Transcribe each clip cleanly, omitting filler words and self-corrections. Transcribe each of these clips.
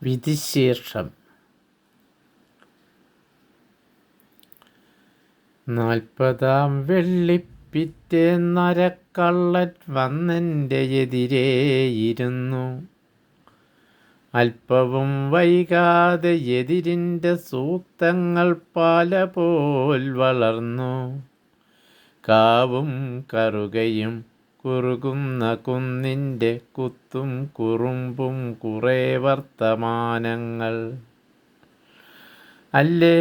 വിധിശീർഷം 40-ാം വെള്ളിപ്പിറ്റേന്നരക്കള്ളൻ വന്നെൻ്റെ എതിരേയിരുന്നു. അല്പവും വൈകാതെ എതിരിൻ്റെ സൂക്തങ്ങൾ പല പോൽ വളർന്നു. കാവും കറുകയും കുറുകുന്ന കുന്നിൻ്റെ കുത്തും കുറുമ്പും കുറേ വർത്തമാനങ്ങൾ. അല്ലേ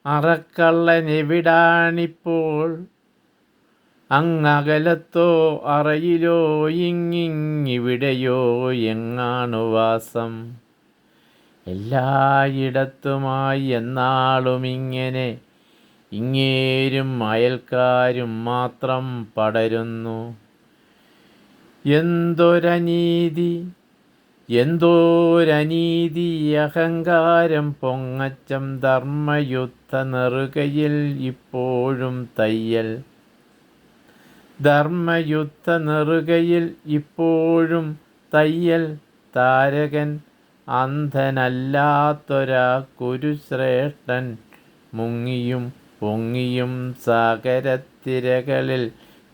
അറക്കള്ളൻ എവിടാണിപ്പോൾ? അങ്ങകലത്തോ അറയിലോ ഇങ്ങിവിടെയോ എങ്ങാണു വാസം? എല്ലായിടത്തുമായി എന്നാളുമിങ്ങനെ ഇങ്ങേരും അയൽക്കാരും മാത്രം പടരുന്നു. എന്തോരനീതി അഹങ്കാരം പൊങ്ങച്ചം ധർമ്മയുദ്ധ നെറുകയിൽ ഇപ്പോഴും തയ്യൽ. ധർമ്മയുദ്ധ നെറുകയിൽ ഇപ്പോഴും തയ്യൽ. താരകൻ അന്ധനല്ലാത്തൊരാ കുരുശ്രേഷ്ഠൻ മുങ്ങിയും പൊങ്ങിയും സാഗരത്തിരകളിൽ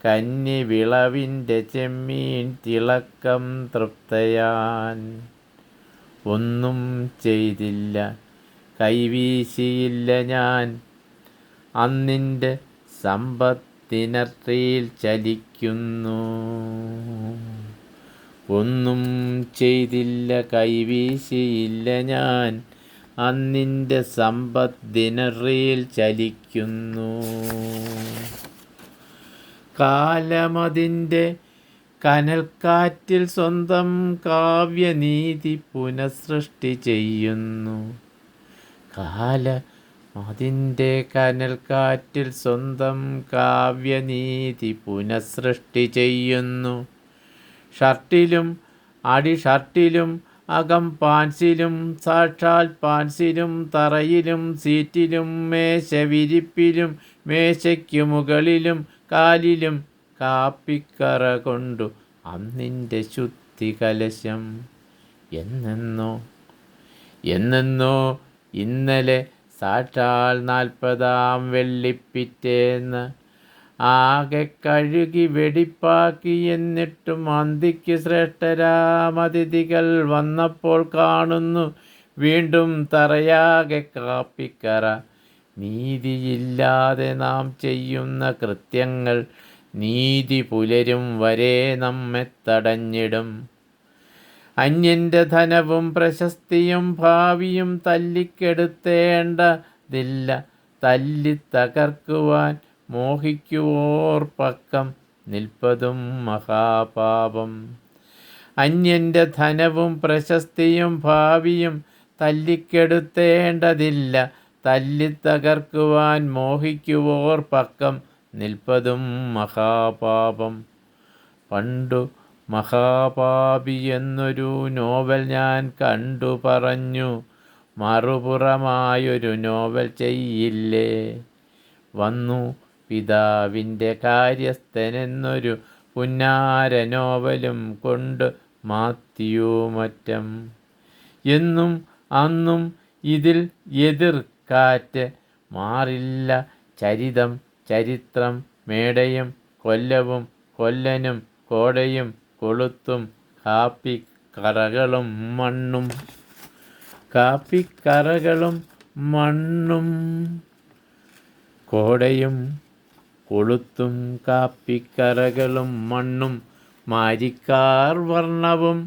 കന്നി വിളവിൻ്റെ ചെമ്മീൻ തിളക്കം തൃപ്തയാൻ. ഒന്നും ചെയ്തില്ല, കൈവീശിയില്ല ഞാൻ. അന്നിൻ്റെ സമ്പത്തിനർത്തിയിൽ ചലിക്കുന്നു. ഒന്നും ചെയ്തില്ല, കൈവീശിയില്ല ഞാൻ. അന്നിൻ്റെ സമ്പത്തിനറിയിൽ ചലിക്കുന്നു. കാലമതിൻ്റെ കനൽക്കാറ്റിൽ സ്വന്തം കാവ്യനീതി പുനഃസൃഷ്ടി ചെയ്യുന്നു. കാലമതിൻ്റെ കനൽക്കാറ്റിൽ സ്വന്തം കാവ്യനീതി പുനഃസൃഷ്ടി ചെയ്യുന്നു. ഷർട്ടിലും അടിഷർട്ടിലും അകം പാൻസിലും സാക്ഷാൽ പാൻസിലും തറയിലും സീറ്റിലും മേശവിരിപ്പിലും മേശയ്ക്കു മുകളിലും കാലിലും കാപ്പിക്കറ കൊണ്ടു അന്നിൻ്റെ ശുദ്ധി കലശം. എന്നെന്നോ ഇന്നലെ സാക്ഷാൽ 40-ാം വെള്ളിപ്പിറ്റേന്ന് ആകെ കഴുകി വെടിപ്പാക്കി. എന്നിട്ടും അന്തിക്ക് ശ്രേഷ്ഠരാമതിഥികൾ വന്നപ്പോൾ കാണുന്നു വീണ്ടും തറയാകെ കാപ്പിക്കറ. നീതിയില്ലാതെ നാം ചെയ്യുന്ന കൃത്യങ്ങൾ നീതി പുലരും വരെ നമ്മെ തടഞ്ഞിടും. അന്യൻ്റെ ധനവും പ്രശസ്തിയും ഭാവിയും തല്ലിക്കെടുത്തേണ്ടതില്ല. തല്ലി തകർക്കുവാൻ മോഹിക്കുവോർ പക്കം നിൽപ്പതും മഹാപാപം. അന്യൻ്റെ ധനവും പ്രശസ്തിയും ഭാവിയും തല്ലിക്കെടുത്തേണ്ടതില്ല. തല്ലി തകർക്കുവാൻ മോഹിക്കുവോർ പക്കം നിൽപ്പതും മഹാപാപം. പണ്ടു മഹാപാപി എന്നൊരു നോവൽ ഞാൻ കണ്ടു പറഞ്ഞു. മറുപുറമായൊരു നോവൽ ചെയ്യില്ലേ? വന്നു പിതാവിൻ്റെ കാര്യസ്ഥനെന്നൊരു പുന്നാര നോവലും കൊണ്ട് മാത്യു മറ്റം. എന്നും അന്നും ഇതിൽ എതിർക്കാറ്റ് മാറില്ല. ചരിത്രം മേടയും കൊല്ലവും കൊല്ലനും കോടയും കൊളുത്തും കാപ്പിക്കറകളും മണ്ണും കോടയും കൊളുത്തും കാപ്പിക്കറകളും മണ്ണും മാരിക്കാർ വർണ്ണവും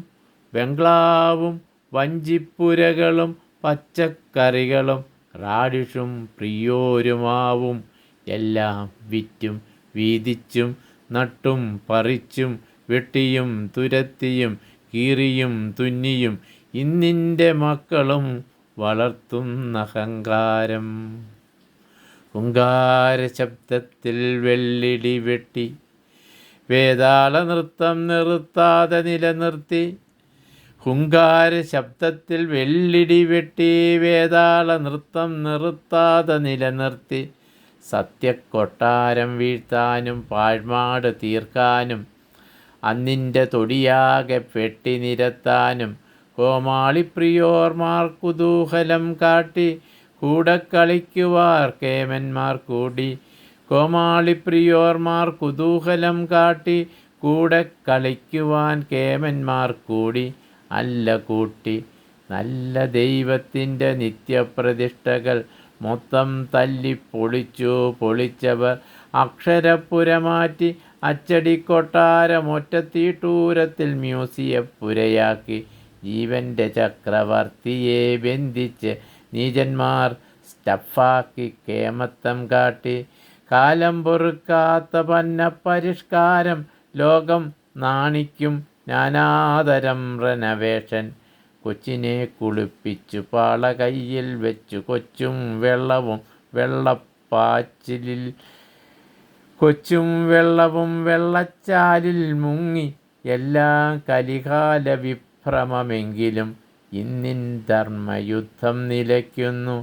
ബംഗ്ലാവും വഞ്ചിപ്പുരകളും പച്ചക്കറികളും റാഡിഷും പ്രിയോരുമാവും എല്ലാം വിറ്റും വീതിച്ചും നട്ടും പറിച്ചും വെട്ടിയും തുരത്തിയും കീറിയും തുന്നിയും ഇന്നിൻ്റെ മക്കളും വളർത്തുന്ന അഹങ്കാരം. ഹുങ്കാര ശബ്ദത്തിൽ വെള്ളിടി വെട്ടി വേതാള നൃത്തം നിർത്താതെ നിലനിർത്തി. ഹുങ്കാര ശബ്ദത്തിൽ വെള്ളിടി വെട്ടി വേതാള നൃത്തം നിർത്താതെ നിലനിർത്തി. സത്യക്കൊട്ടാരം വീഴ്ത്താനും പാഴ്മാട് തീർക്കാനും അന്നിൻ്റെ തൊടിയാകെ പെട്ടി നിരത്താനും കോമാളിപ്രിയോർമാർ കുതൂഹലം കാട്ടി കൂടെ കളിക്കുവാർ കേമന്മാർ കൂടി. കോമാളിപ്രിയോർമാർ കുതൂഹലം കാട്ടി കൂടെ കളിക്കുവാൻ കേമന്മാർ കൂടി. അല്ല കൂട്ടി നല്ല ദൈവത്തിൻ്റെ നിത്യപ്രതിഷ്ഠകൾ മൊത്തം തല്ലിപ്പൊളിച്ചു. പൊളിച്ചവർ അക്ഷരപ്പുരമാറ്റി അച്ചടിക്കൊട്ടാരമൊറ്റത്തീട്ടൂരത്തിൽ മ്യൂസിയപ്പുരയാക്കി. ജീവൻ്റെ ചക്രവർത്തിയെ ബന്ധിച്ച് നീചന്മാർ സ്റ്റഫാക്കി കേമത്തം കാട്ടി. കാലം പൊറുക്കാത്ത പന്ന പരിഷ്കാരം ലോകം നാണിക്കും നാനാതരം റെനവേഷൻ. കൊച്ചിനെ കുളിപ്പിച്ചു പാള കയ്യിൽ വെച്ചു കൊച്ചും വെള്ളവും വെള്ളപ്പാച്ചിലിൽ കൊച്ചും വെള്ളവും വെള്ളച്ചാലിൽ മുങ്ങി. എല്ലാം കലികാല വിഭ്രമമെങ്കിലും ഇന്നിൻ ധർമ്മയുദ്ധം നിലയ്ക്കുന്നു.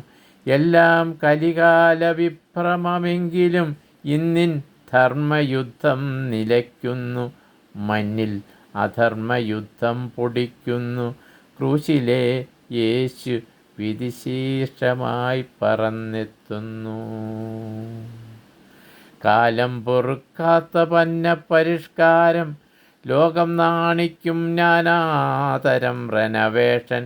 എല്ലാം കലികാല വിഭ്രമമെങ്കിലും ഇന്നിൻ ധർമ്മയുദ്ധം നിലയ്ക്കുന്നു. മണ്ണിൽ അധർമ്മയുദ്ധം പൊടിക്കുന്നു. ക്രൂശിലെ യേശു വിധിശീർഷമായി പറന്നെത്തുന്നു. കാലം പൊറുക്കാത്ത പന്ന പരിഷ്കാരം ലോകം നാണിക്കും നാനാതരം റെനവേഷൻ.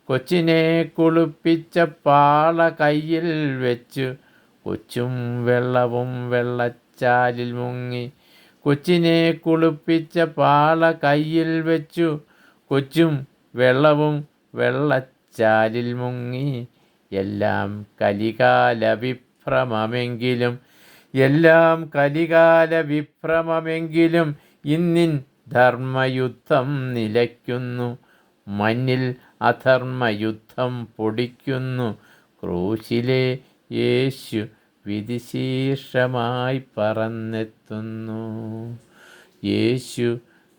കൊച്ചിനെ കുളിപ്പിച്ച പാള കയ്യിൽ വെച്ചു കൊച്ചും വെള്ളവും വെള്ളച്ചാലിൽ മുങ്ങി. കൊച്ചിനെ കുളിപ്പിച്ച പാള കയ്യിൽ വെച്ചു കൊച്ചും വെള്ളവും വെള്ളച്ചാലിൽ മുങ്ങി. എല്ലാം കലികാല വിഭ്രമമെങ്കിലും എല്ലാം കലികാല വിഭ്രമമെങ്കിലും ഇന്നിൻ ധർമ്മയുദ്ധം നിലയ്ക്കുന്നു. മണ്ണിൽ അധർമ്മയുദ്ധം പൊടിക്കുന്നു. ക്രൂശിലെ യേശു വിധിശീർഷമായി പറന്നെത്തുന്നു. യേശു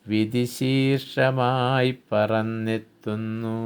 വിധിശീർഷമായി പറന്നെത്തുന്നു.